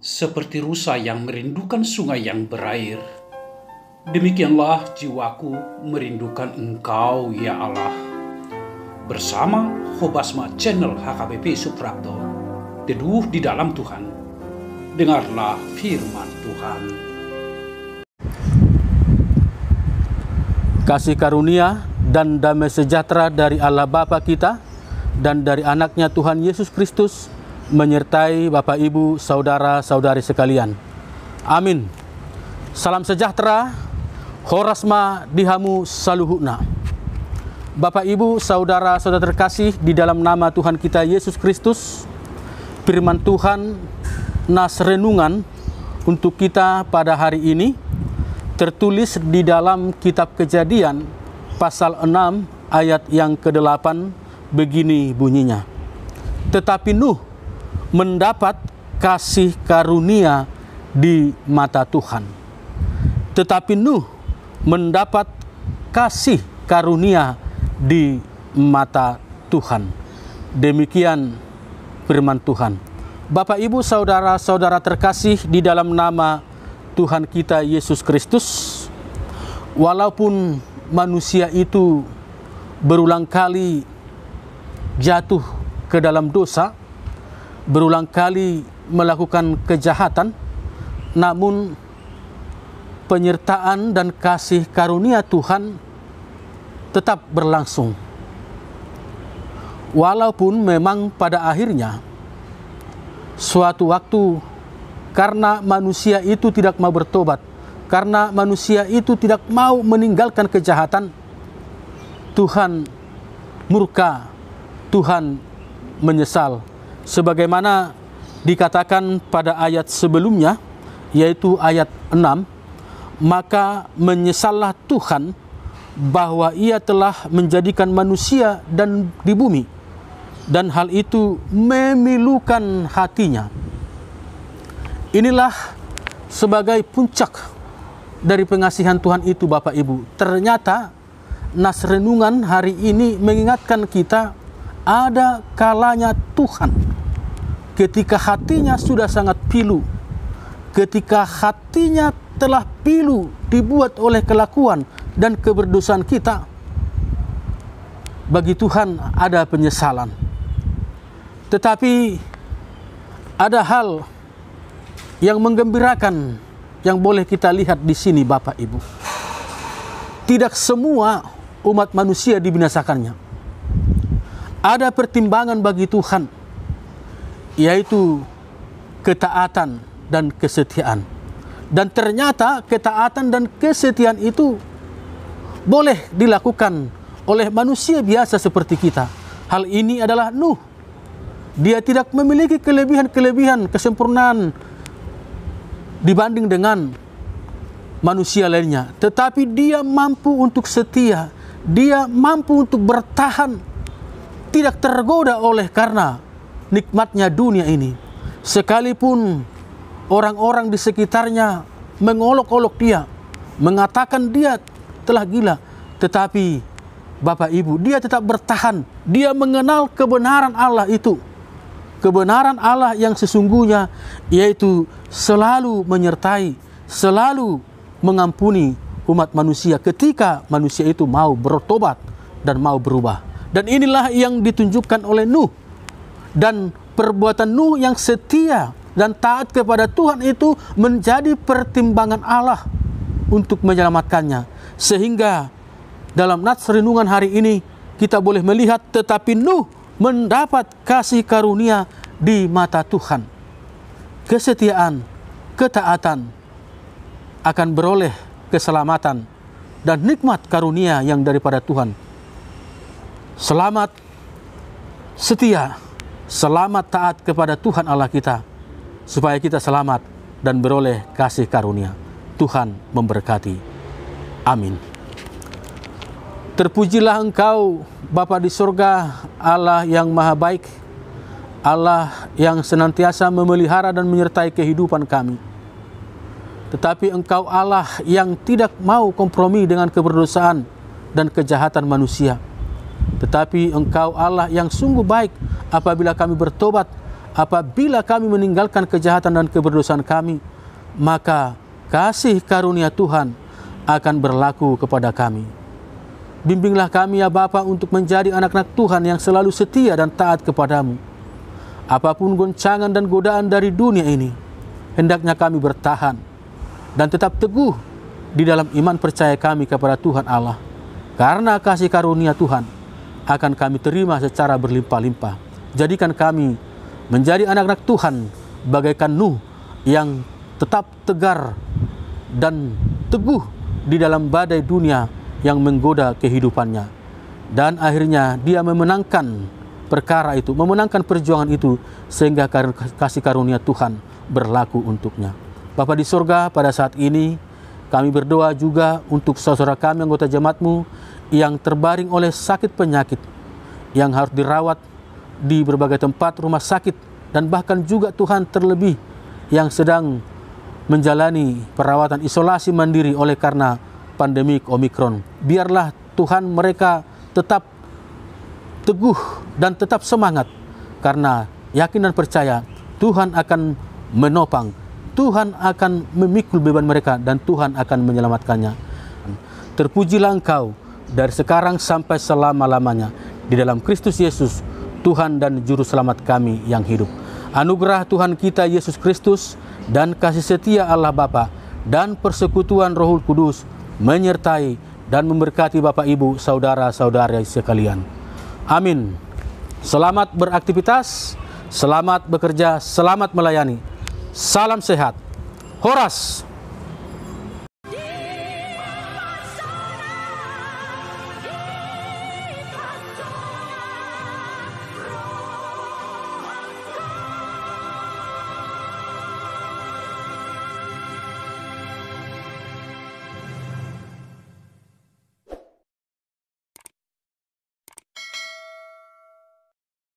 seperti rusa yang merindukan sungai yang berair. Demikianlah jiwaku merindukan Engkau, ya Allah. Bersama Hobasma Channel HKBP Suprapto, teduh di dalam Tuhan. Dengarlah firman Tuhan. Kasih karunia dan damai sejahtera dari Allah Bapa kita dan dari anaknya Tuhan Yesus Kristus menyertai Bapak, Ibu, saudara-saudari sekalian. Amin. Salam sejahtera, horasma dihamu saluhuna. Bapak, Ibu, saudara-saudara terkasih di dalam nama Tuhan kita Yesus Kristus, firman Tuhan nas renungan untuk kita pada hari ini tertulis di dalam kitab Kejadian pasal 6 ayat yang ke-8, begini bunyinya. Tetapi Nuh mendapat kasih karunia di mata Tuhan. Tetapi Nuh mendapat kasih karunia di mata Tuhan. Demikian firman Tuhan. Bapak, Ibu, saudara-saudara terkasih di dalam nama Tuhan kita Yesus Kristus, walaupun manusia itu berulang kali jatuh ke dalam dosa, berulang kali melakukan kejahatan, namun penyertaan dan kasih karunia Tuhan tetap berlangsung. Walaupun memang pada akhirnya suatu waktu, karena manusia itu tidak mau bertobat, karena manusia itu tidak mau meninggalkan kejahatan, Tuhan murka, Tuhan menyesal. Sebagaimana dikatakan pada ayat sebelumnya, yaitu ayat 6, maka menyesallah Tuhan bahwa ia telah menjadikan manusia dan di bumi, dan hal itu memilukan hatinya. Inilah sebagai puncak dari pengasihan Tuhan itu, Bapak, Ibu. Ternyata nas renungan hari ini mengingatkan kita ada kalanya Tuhan ketika hatinya sudah sangat pilu, ketika hatinya telah pilu dibuat oleh kelakuan dan keberdosaan kita, bagi Tuhan ada penyesalan. Tetapi ada hal yang menggembirakan yang boleh kita lihat di sini, Bapak, Ibu. Tidak semua umat manusia dibinasakannya. Ada pertimbangan bagi Tuhan, yaitu ketaatan dan kesetiaan. Dan ternyata ketaatan dan kesetiaan itu boleh dilakukan oleh manusia biasa seperti kita. Hal ini adalah Nuh. Dia tidak memiliki kelebihan-kelebihan, kesempurnaan dibanding dengan manusia lainnya. Tetapi dia mampu untuk setia. Dia mampu untuk bertahan, tidak tergoda oleh karena nikmatnya dunia ini. Sekalipun orang-orang di sekitarnya mengolok-olok dia, mengatakan dia telah gila, tetapi Bapak, Ibu, dia tetap bertahan. Dia mengenal kebenaran Allah itu. Kebenaran Allah yang sesungguhnya, yaitu selalu menyertai, selalu mengampuni umat manusia ketika manusia itu mau bertobat dan mau berubah. Dan inilah yang ditunjukkan oleh Nuh. Dan perbuatan Nuh yang setia dan taat kepada Tuhan itu menjadi pertimbangan Allah untuk menyelamatkannya. Sehingga dalam nats renungan hari ini kita boleh melihat, tetapi Nuh mendapat kasih karunia di mata Tuhan. Kesetiaan, ketaatan akan beroleh keselamatan dan nikmat karunia yang daripada Tuhan. Selamat setia, selamat taat kepada Tuhan Allah kita, supaya kita selamat dan beroleh kasih karunia. Tuhan memberkati. Amin. Terpujilah Engkau, Bapa di surga, Allah yang maha baik, Allah yang senantiasa memelihara dan menyertai kehidupan kami. Tetapi Engkau Allah yang tidak mau kompromi dengan keberdosaan dan kejahatan manusia. Tetapi Engkau Allah yang sungguh baik apabila kami bertobat, apabila kami meninggalkan kejahatan dan keberdosaan kami, maka kasih karunia Tuhan akan berlaku kepada kami. Bimbinglah kami ya Bapa untuk menjadi anak-anak Tuhan yang selalu setia dan taat kepadamu. Apapun goncangan dan godaan dari dunia ini, hendaknya kami bertahan dan tetap teguh di dalam iman percaya kami kepada Tuhan Allah. Karena kasih karunia Tuhan akan kami terima secara berlimpah-limpah. Jadikan kami menjadi anak-anak Tuhan bagaikan Nuh yang tetap tegar dan teguh di dalam badai dunia yang menggoda kehidupannya. Dan akhirnya dia memenangkan perkara itu, memenangkan perjuangan itu, sehingga kasih karunia Tuhan berlaku untuknya. Bapa di surga, pada saat ini kami berdoa juga untuk saudara kami anggota jemaat-Mu yang terbaring oleh sakit penyakit, yang harus dirawat di berbagai tempat rumah sakit, dan bahkan juga Tuhan terlebih yang sedang menjalani perawatan isolasi mandiri oleh karena pandemi Omikron. Biarlah Tuhan mereka tetap teguh dan tetap semangat, karena yakin dan percaya Tuhan akan menopang, Tuhan akan memikul beban mereka, dan Tuhan akan menyelamatkannya. Terpujilah Engkau dari sekarang sampai selama-lamanya di dalam Kristus Yesus, Tuhan dan Juru Selamat kami yang hidup. Anugerah Tuhan kita Yesus Kristus dan kasih setia Allah Bapa dan persekutuan Roh Kudus menyertai dan memberkati Bapak Ibu, saudara-saudara sekalian. Amin. Selamat beraktivitas, selamat bekerja, selamat melayani. Salam sehat. Horas.